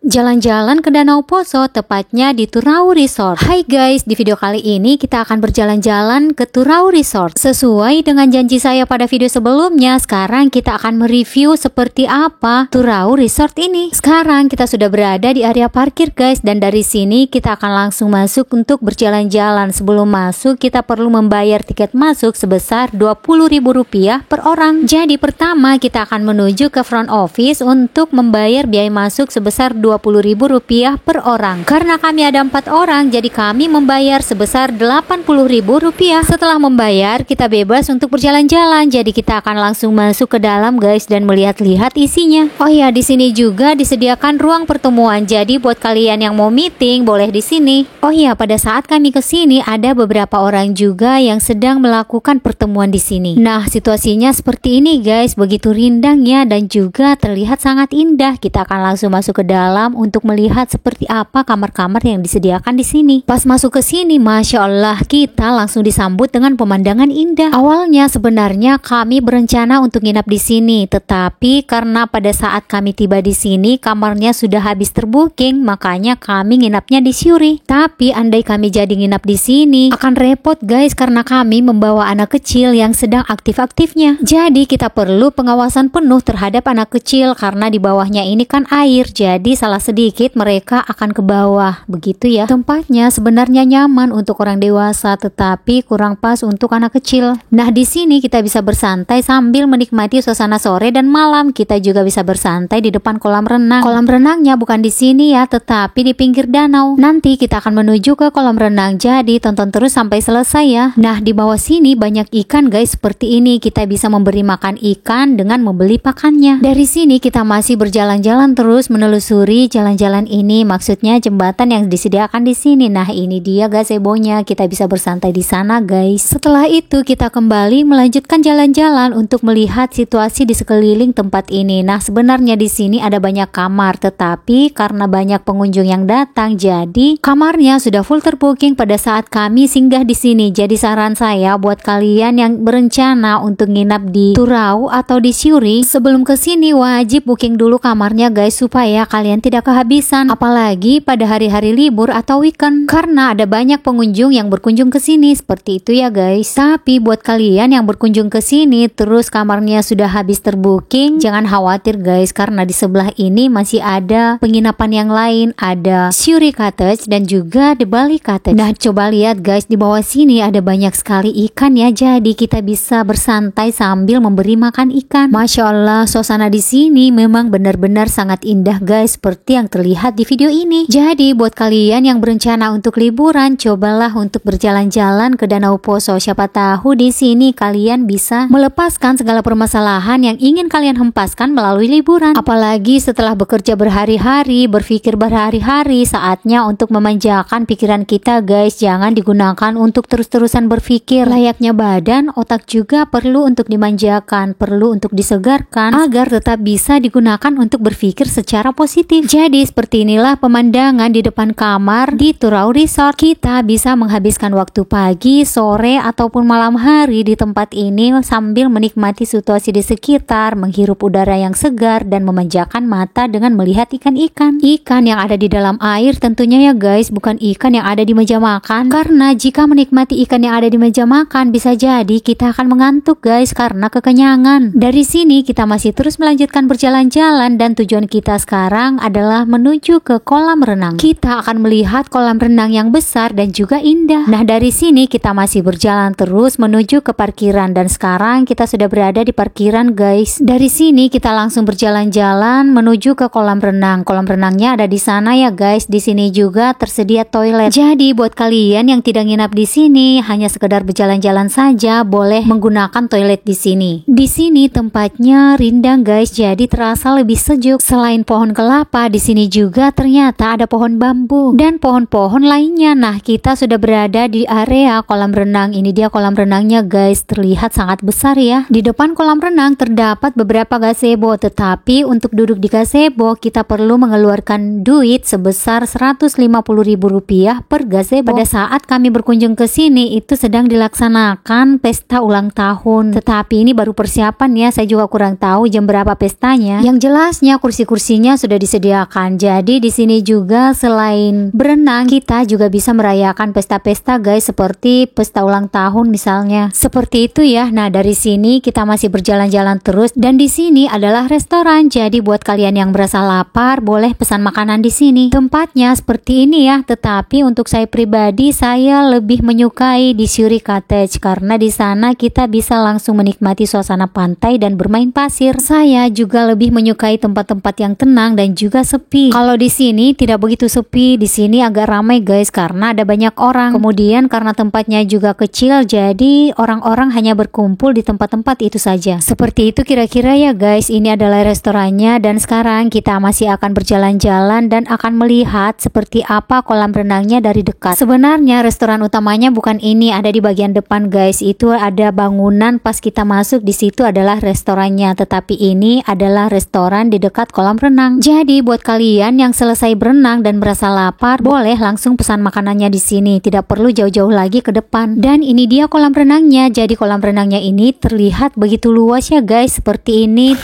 jalan-jalan ke Danau Poso, tepatnya di Turau Resort. Hai guys, di video kali ini kita akan berjalan-jalan ke Turau Resort. Sesuai dengan janji saya pada video sebelumnya, sekarang kita akan mereview seperti apa Turau Resort ini. Sekarang kita sudah berada di area parkir guys, dan dari sini kita akan langsung masuk untuk berjalan-jalan. Sebelum masuk kita perlu membayar tiket masuk sebesar Rp20.000 per orang. Jadi pertama kita akan menuju ke front office untuk membayar biaya masuk sebesar Rp20.000 per orang. Karena kami ada 4 orang, jadi kami membayar sebesar Rp80.000. Setelah membayar, kita bebas untuk berjalan-jalan. Jadi kita akan langsung masuk ke dalam guys dan melihat-lihat isinya. Oh ya, di sini juga disediakan ruang pertemuan. Jadi buat kalian yang mau meeting boleh di sini. Oh ya, pada saat kami ke sini ada beberapa orang juga yang sedang melakukan pertemuan di sini. Nah, situasinya seperti ini guys, begitu rindangnya dan juga terlihat sangat indah. Kita akan langsung masuk ke dalam untuk melihat seperti apa kamar-kamar yang disediakan di sini. Pas masuk ke sini, Masya Allah, kita langsung disambut dengan pemandangan indah. Awalnya sebenarnya kami berencana untuk nginap di sini, tetapi karena pada saat kami tiba di sini kamarnya sudah habis terbooking, makanya kami nginapnya di Syuri. Tapi andai kami jadi nginap di sini, akan repot guys karena kami membawa anak kecil yang sedang aktif-aktifnya. Jadi kita perlu pengawasan penuh terhadap anak kecil karena di bawahnya ini kan air. Jadi salah sedikit mereka akan ke bawah, begitu ya. Tempatnya sebenarnya nyaman untuk orang dewasa, tetapi kurang pas untuk anak kecil. Nah, di sini kita bisa bersantai sambil menikmati suasana sore dan malam. Kita juga bisa bersantai di depan kolam renang. Kolam renangnya bukan di sini ya, tetapi di pinggir danau. Nanti kita akan menuju ke kolam renang, jadi tonton terus sampai selesai ya. Nah, di bawah sini banyak ikan guys, seperti ini. Kita bisa memberi makan ikan dengan membeli pakannya. Dari sini kita masih berjalan-jalan terus menelusuri jalan-jalan ini, maksudnya jembatan yang disediakan di sini. Nah, ini dia gazebonya, kita bisa bersantai di sana guys. Setelah itu kita kembali melanjutkan jalan-jalan untuk melihat situasi di sekeliling tempat ini. Nah, sebenarnya di sini ada banyak kamar, tetapi karena banyak pengunjung yang datang, jadi kamarnya sudah full terbooking pada saat kami singgah di sini. Jadi saran saya buat kalian yang berencana untuk nginap di Turau atau di Syuri, sebelum ke sini wajib booking dulu kamarnya guys, supaya kalian tidak kehabisan, apalagi pada hari-hari libur atau weekend, karena ada banyak pengunjung yang berkunjung ke sini. Seperti itu ya guys. Tapi buat kalian yang berkunjung ke sini terus kamarnya sudah habis terbooking, jangan khawatir guys, karena di sebelah ini masih ada penginapan yang lain, ada Syuri Cottage dan juga The Bali Cottage. Nah, coba lihat guys, di bawah sini ada banyak sekali ikan ya, jadi kita bisa bersantai sambil memberi makan ikan. Masya Allah, suasana di sini memang benar-benar sangat indah guys, seperti yang terlihat di video ini. Jadi buat kalian yang berencana untuk liburan, cobalah untuk berjalan-jalan ke Danau Poso. Siapa tahu di sini kalian bisa melepaskan segala permasalahan yang ingin kalian hempaskan melalui liburan. Apalagi setelah bekerja berhari-hari, berpikir berhari-hari, saatnya untuk memanjakan pikiran kita guys. Jangan digunakan untuk terus-terusan berpikir. Layaknya badan, otak juga perlu untuk dimanjakan, perlu untuk disegarkan agar tetap bisa digunakan untuk berpikir secara positif. Jadi seperti inilah pemandangan di depan kamar di Turau Resort. Kita bisa menghabiskan waktu pagi, sore ataupun malam hari di tempat ini sambil menikmati situasi di sekitar, menghirup udara yang segar dan memanjakan mata dengan melihat ikan-ikan. Ikan yang ada di dalam air tentunya ya guys, bukan ikan yang ada di meja makan, karena jika menikmati ikan yang ada di meja makan bisa jadi kita akan mengantuk guys karena kekenyangan. Dari sini kita masih terus melanjutkan berjalan-jalan dan tujuan kita sekarang adalah menuju ke kolam renang. Kita akan melihat kolam renang yang besar dan juga indah. Nah, dari sini kita masih berjalan terus menuju ke parkiran dan sekarang kita sudah berada di parkiran guys. Dari sini kita langsung berjalan-jalan menuju ke kolam renang. Kolam renangnya ada di sana ya guys. Di sini juga tersedia toilet. Jadi buat kalian yang tidak nginap di sini, hanya sekedar berjalan-jalan saja, boleh menggunakan toilet di sini. Di sini tempatnya rindang guys, jadi terasa lebih sejuk. Selain pohon kelapa, di sini juga ternyata ada pohon bambu dan pohon-pohon lainnya. Nah, kita sudah berada di area kolam renang. Ini dia kolam renangnya guys, terlihat sangat besar ya. Di depan kolam renang terdapat beberapa gazebo, tetapi untuk duduk di gazebo kita perlu mengeluarkan duit sebesar Rp150.000 per gazebo. Pada saat kami berkunjung ke sini itu sedang dilaksanakan pesta ulang tahun, tetapi ini baru persiapan ya, saya juga kurang tahu jam berapa pestanya. Yang jelasnya kursi-kursinya sudah disediakan disediakan. Jadi di sini juga selain berenang, kita juga bisa merayakan pesta-pesta guys, seperti pesta ulang tahun misalnya. Seperti itu ya. Nah, dari sini kita masih berjalan-jalan terus dan di sini adalah restoran. Jadi buat kalian yang berasa lapar, boleh pesan makanan di sini. Tempatnya seperti ini ya. Tetapi untuk saya pribadi, saya lebih menyukai di Shuri Cottage karena di sana kita bisa langsung menikmati suasana pantai dan bermain pasir. Saya juga lebih menyukai tempat-tempat yang tenang dan juga sepi. Kalau di sini tidak begitu sepi, di sini agak ramai guys karena ada banyak orang. Kemudian karena tempatnya juga kecil, jadi orang-orang hanya berkumpul di tempat-tempat itu saja. Seperti itu kira-kira ya guys. Ini adalah restorannya dan sekarang kita masih akan berjalan-jalan dan akan melihat seperti apa kolam renangnya dari dekat. Sebenarnya restoran utamanya bukan ini, ada di bagian depan guys. Itu ada bangunan pas kita masuk, di situ adalah restorannya, tetapi ini adalah restoran di dekat kolam renang. Jadi buat kalian yang selesai berenang dan merasa lapar, boleh langsung pesan makanannya di sini, tidak perlu jauh-jauh lagi ke depan. Dan ini dia kolam renangnya. Jadi kolam renangnya ini terlihat begitu luas ya guys, seperti ini.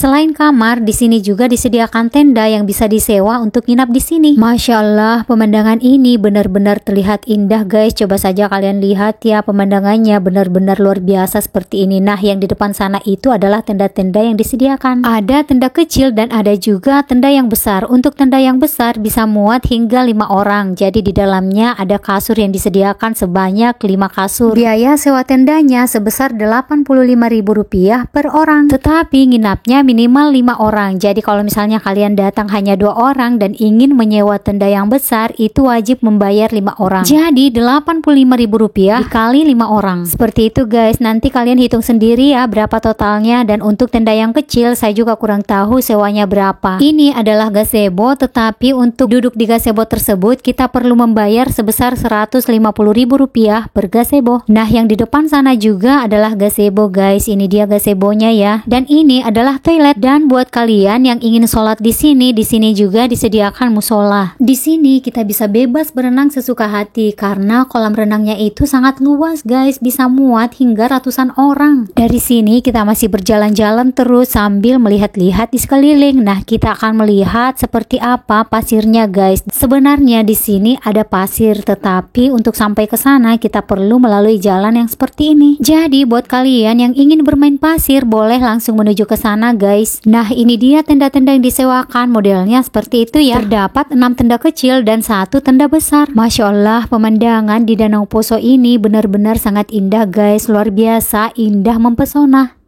Selain kamar, di sini juga disediakan tenda yang bisa disewa untuk nginap di sini. Masya Allah, pemandangan ini benar-benar terlihat indah guys. Coba saja kalian lihat ya, pemandangannya benar-benar luar biasa seperti ini. Nah, yang di depan sana itu adalah tenda-tenda yang disediakan. Ada tenda kecil dan ada juga tenda yang besar. Untuk tenda yang besar bisa muat hingga 5 orang. Jadi di dalamnya ada kasur yang disediakan sebanyak 5 kasur. Biaya sewa tendanya sebesar Rp85.000 per orang. Tetapi nginapnya minimal 5 orang. Jadi kalau misalnya kalian datang hanya 2 orang dan ingin menyewa tenda yang besar, itu wajib membayar 5 orang. Jadi Rp85.000 dikali 5 orang. Seperti itu guys. Nanti kalian hitung sendiri ya berapa totalnya. Dan untuk tenda yang kecil saya juga kurang tahu sewanya berapa. Ini adalah gazebo, tetapi untuk duduk di gazebo tersebut kita perlu membayar sebesar Rp150.000 per gazebo. Nah, yang di depan sana juga adalah gazebo guys. Ini dia gazebonya ya. Dan ini adalah toilet. Dan buat kalian yang ingin sholat di sini juga disediakan musola. Di sini kita bisa bebas berenang sesuka hati karena kolam renangnya itu sangat luas guys, bisa muat hingga ratusan orang. Dari sini kita masih berjalan-jalan terus sambil melihat-lihat di sekeliling. Nah, kita akan melihat seperti apa pasirnya guys. Sebenarnya di sini ada pasir, tetapi untuk sampai ke sana kita perlu melalui jalan yang seperti ini. Jadi buat kalian yang ingin bermain pasir, boleh langsung menuju ke sana guys. Nah, ini dia tenda-tenda yang disewakan, modelnya seperti itu ya. Terdapat 6 tenda kecil dan 1 tenda besar. Masya Allah, pemandangan di Danau Poso ini benar-benar sangat indah guys, luar biasa indah, mempesona.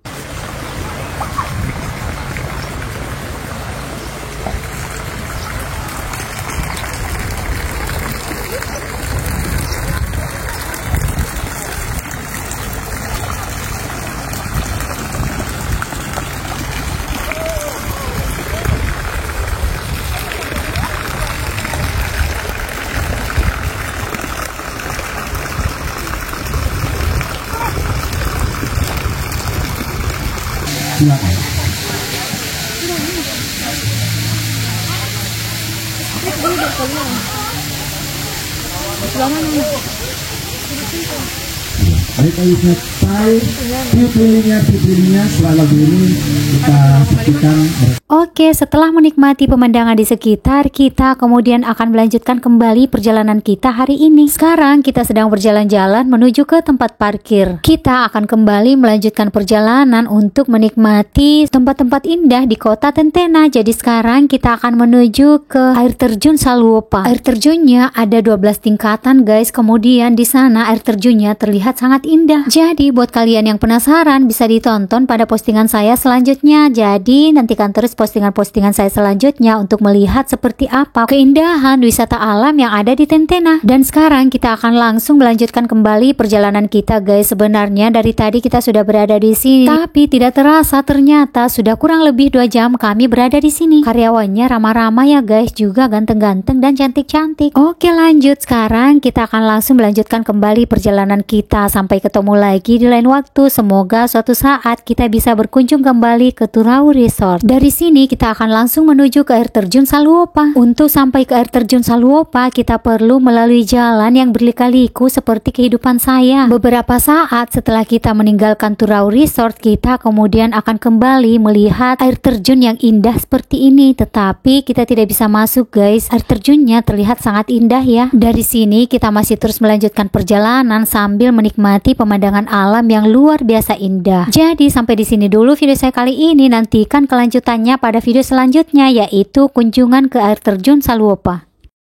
Silakan. Baik, kalau selesai pipilinya selalu ini kita saksikan. Oke, setelah menikmati pemandangan di sekitar, kita kemudian akan melanjutkan kembali perjalanan kita hari ini. Sekarang kita sedang berjalan-jalan menuju ke tempat parkir. Kita akan kembali melanjutkan perjalanan untuk menikmati tempat-tempat indah di kota Tentena. Jadi sekarang kita akan menuju ke air terjun Saluopa. Air terjunnya ada 12 tingkatan guys. Kemudian di sana air terjunnya terlihat sangat indah. Jadi buat kalian yang penasaran bisa ditonton pada postingan saya selanjutnya. Jadi nantikan terus postingan-postingan saya selanjutnya untuk melihat seperti apa keindahan wisata alam yang ada di Tentena. Dan sekarang kita akan langsung melanjutkan kembali perjalanan kita guys. Sebenarnya dari tadi kita sudah berada di sini, tapi tidak terasa ternyata sudah kurang lebih 2 jam kami berada di sini. Karyawannya ramah-ramah ya guys, juga ganteng-ganteng dan cantik-cantik. Oke, lanjut. Sekarang kita akan langsung melanjutkan kembali perjalanan kita Kita sampai ketemu lagi di lain waktu. Semoga suatu saat kita bisa berkunjung kembali ke Turau Resort. Dari sini kita akan langsung menuju ke air terjun Saluopa. Untuk sampai ke air terjun Saluopa, kita perlu melalui jalan yang berlika-liku seperti kehidupan saya. Beberapa saat setelah kita meninggalkan Turau Resort, kita kemudian akan kembali melihat air terjun yang indah seperti ini. Tetapi kita tidak bisa masuk guys. Air terjunnya terlihat sangat indah ya. Dari sini kita masih terus melanjutkan perjalanan sambil menikmati pemandangan alam yang luar biasa indah. Jadi sampai di sini dulu video saya kali ini. Nantikan kelanjutannya pada video selanjutnya, yaitu kunjungan ke air terjun Saluopa.